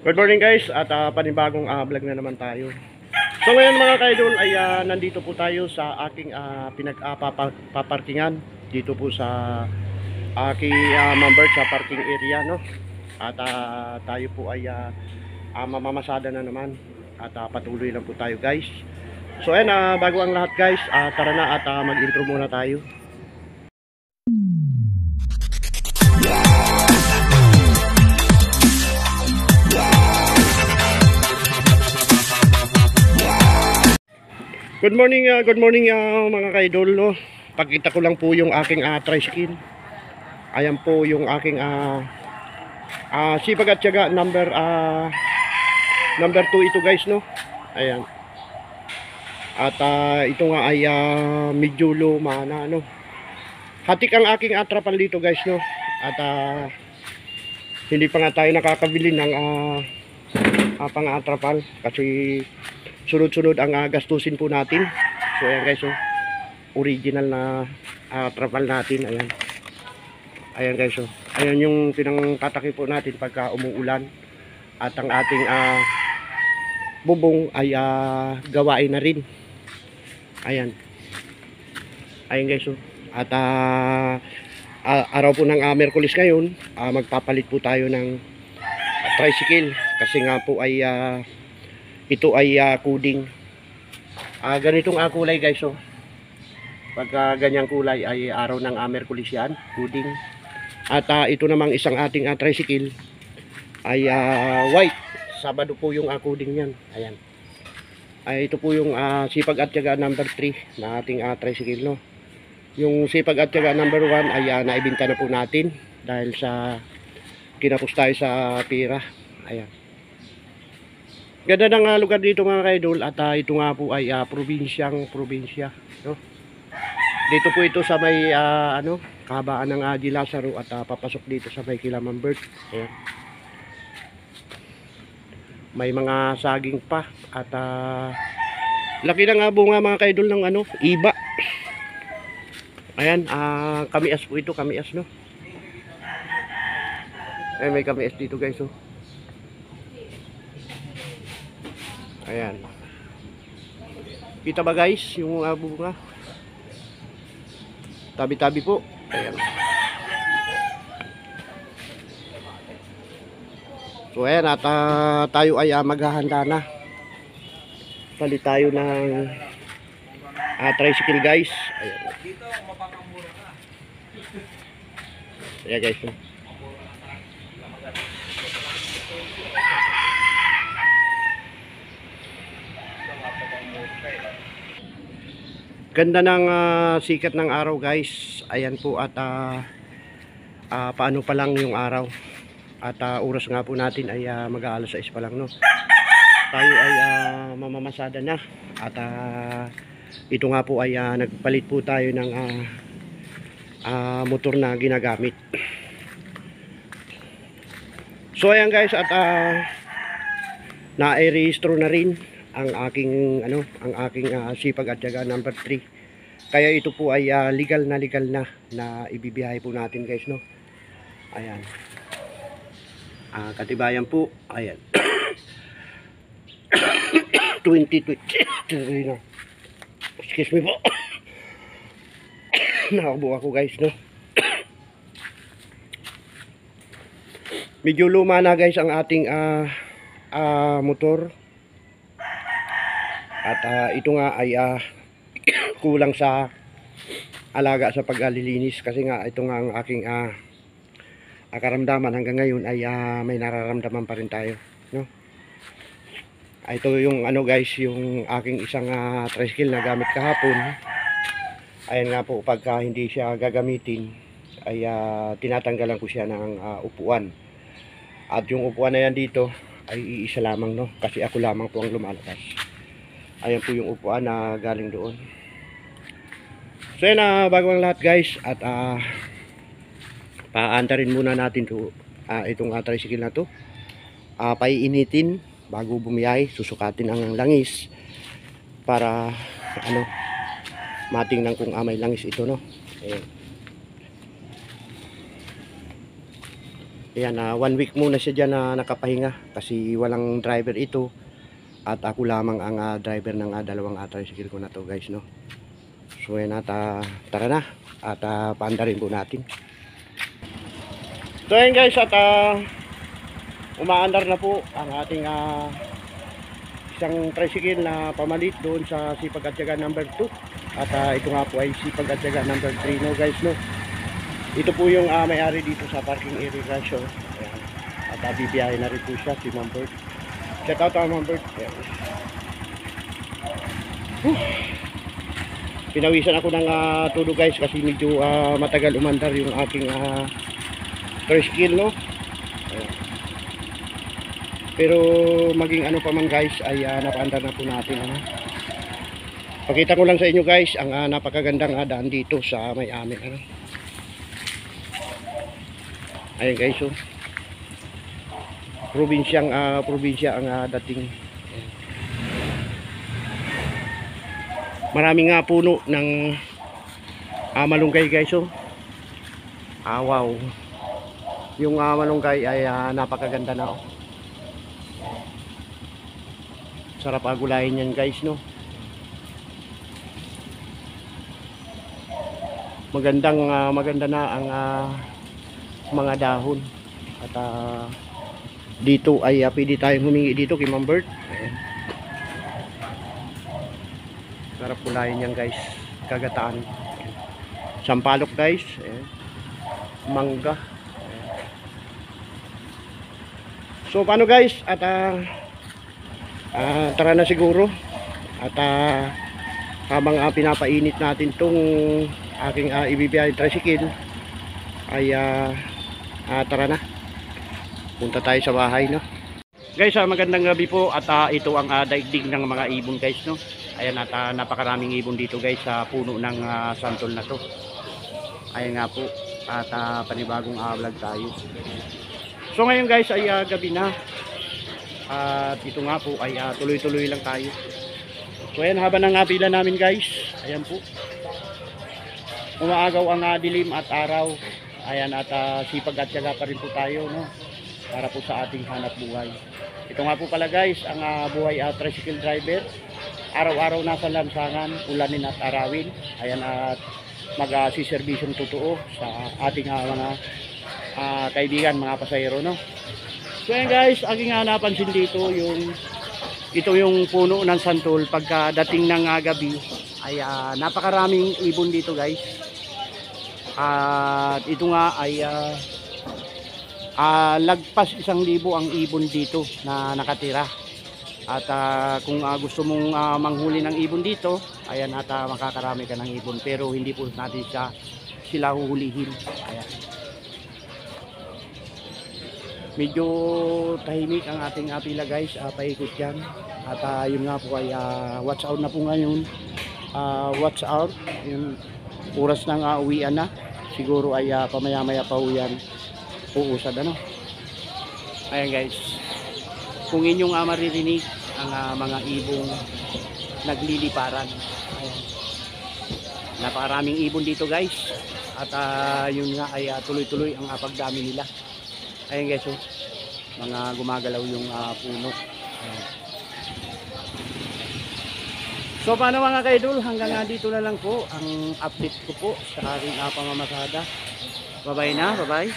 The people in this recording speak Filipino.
Good morning guys at panibagong vlog na naman tayo. So ngayon mga kaidol ay nandito po tayo sa aking pinagpaparkingan dito po sa aking member sa parking area, no. At tayo po ay mamamasada na naman at patuloy lang po tayo guys. So ayan, bago ang lahat guys, tara na at mag-intro muna tayo. Good morning mga kaidol, no. Pagkita ko lang po yung aking tricycle. Ayan po yung aking sipag at tiyaga number 2 ito guys, no. Ayan. At ito nga ay medyo luma na, no. Hatik ang aking atrapan dito guys, no. At hindi pa nga tayo nakakabili ng pang-atrapal kasi sunod-sunod ang gastusin po natin. So ayan guys, original na trapal natin. Ayan guys, ayan yung pinangtataki po natin pagka umuulan. At ang ating bubong ay gawain na rin. Ayan guys, at araw po ng Miyerkules ngayon, magpapalit po tayo ng tricycle kasi nga po ay ito ay coding. Ganitong kulay guys, pagka ganyang kulay ay araw ng Miyerkules yan, coding. At ito namang isang ating tricycle ay white, Sabado po yung coding yan. Ayan. Ito po yung sipag at tiyaga number 3 na ating tricycle, no. Yung sipag at tiyaga number 1 ay naibenta na po natin dahil sa kinapos tayo sa pira. Ayan. Ganda ng lugar dito mga kaidol, at ito nga po ay probinsya, no? Dito po ito sa may kahabaan ng Di Lazaro at papasok dito sa may Kilamambert. Ayan. May mga saging pa at laki na nga bunga mga kaidol ng iba. Ayan, kamias po ito, kamias, no? Ay, may kamias dito guys, Ayan. Kita ba guys yung bunga? Tabi-tabi po. Ayan. So ayan, at tayo ay maghahanda na. Palit tayo ng tricycle guys. Ayan. Ayan guys. Ganda ng sikat ng araw guys. Ayan po, at paano pa lang yung araw. At oras nga po natin ay mag-aalas 6 pa lang, no. Tayo ay mamamasada na. At ito nga po ay nagpalit po tayo ng motor na ginagamit. So ayan guys, at na-rehistro na rin ang aking sipag at tiyaga number 3. Kaya ito po ay legal na ibibiyahe po natin guys, no. Ayan. Katibayan po. Ayan. 2020. Excuse me po. Nakaubo ako guys, no. Medyo luma na guys ang ating motor. At ito nga ay kulang sa alaga sa paglilinis kasi nga ito nga ang aking karamdaman hanggang ngayon ay may nararamdaman pa rin tayo, no. Ito yung guys, yung aking isang tricycle na gamit kahapon. Ayan nga po, pagka hindi siya gagamitin ay tinatanggalan ko siya ng upuan. At yung upuan na yan dito ay iisa lamang, no, kasi ako lamang po ang lumalabas. Ayan po yung upuan na galing doon. So yan, bago ang lahat guys, at paantarin muna natin to, itong tricycle na to. Paiinitin bago bumiyahe, susukatin ang langis para matingnan kung may langis ito, no. Ayan. Ayan, 1 week muna siya dyan na nakapahinga kasi walang driver ito. At ako lamang ang driver ng dalawang tricycle ko na to guys, no. So ayan at tara na at paandarin po natin. So ayan guys at umaandar na po ang ating isang tricycle na pamalit doon sa Sipag at Tiyaga number 2. At ito nga po ay Sipag at Tiyaga number 3, no guys, no. Ito po yung may-ari dito sa parking area guys. So, ayan. At bibiyahe na rin po siya si Ma'am Bird. Check out Ma'am Bird. Pinawisan ako ng todo guys kasi medyo matagal umandar yung aking tricycle, no. Ayan. Pero maging ano pa man guys ay napaandar na po natin, ano. Pakita ko lang sa inyo guys ang napakagandang daan dito sa may amin, ano. Ayan guys, so probinsya ang dating. Maraming puno ng malunggay guys, so wow, yung malunggay ay napakaganda na, oh. Sarap agulayin yan guys, no. Maganda na ang mga dahon. At dito ay pwede tayong humingi dito kay Ma'am Bird. Ayan. Sarap kulayin yan guys, kagataan. Ayan. Sampalok guys. Ayan. Mangga. Ayan. So paano guys at tara na siguro at habang pinapainit natin tong aking ibibiyay tricycle ay tara na, punta tayo sa bahay, no guys. Magandang gabi po at ito ang daigdig ng mga ibon guys, no. Ayan at napakaraming ibon dito guys sa puno ng santol na to. Ayan nga po at panibagong vlog tayo. So ngayon guys ay gabi na at ito nga po ay tuloy-tuloy lang tayo. So ayan, habang ang pila namin guys, ayan po umaagaw ang dilim at araw. Ayan at sipag at tiyaga pa rin po tayo, no, para po sa ating hanap buhay. Ito nga po pala guys ang buhay tricycle driver. Araw-araw nasa lansangan, ulanin at arawin. Ayan at mag-siserbisyong totoo sa ating mga kaibigan, mga pasahero, no. So ayan guys, aking napansin dito ito yung puno ng santol. Pagkadating ng gabi ay napakaraming ibon dito guys. At ito nga ay lagpas 1,000 ang ibon dito na nakatira. At kung gusto mong manghuli ng ibon dito, ayan at makakarami ka ng ibon. Pero hindi po natin sila huhulihin. Ayan. Medyo tahimik ang ating pila guys, paikot yan. At yun nga po ay watch out na po ngayon. Watch out, yung oras ng uwian na. Siguro ay pamaya-maya pa uyan uusad, ano. Ayan guys, kung inyong maririnig ang mga ibong nagliliparan. Ayan. Napakaraming ibon dito guys. At yun nga ay tuloy-tuloy ang pagdami nila. Ayan guys, oh, mga gumagalaw yung puno. Ayan. So paano mga kaidol, hanggang dito na lang po ang update ko po sa aking pamamasada. Bye bye na, bye bye.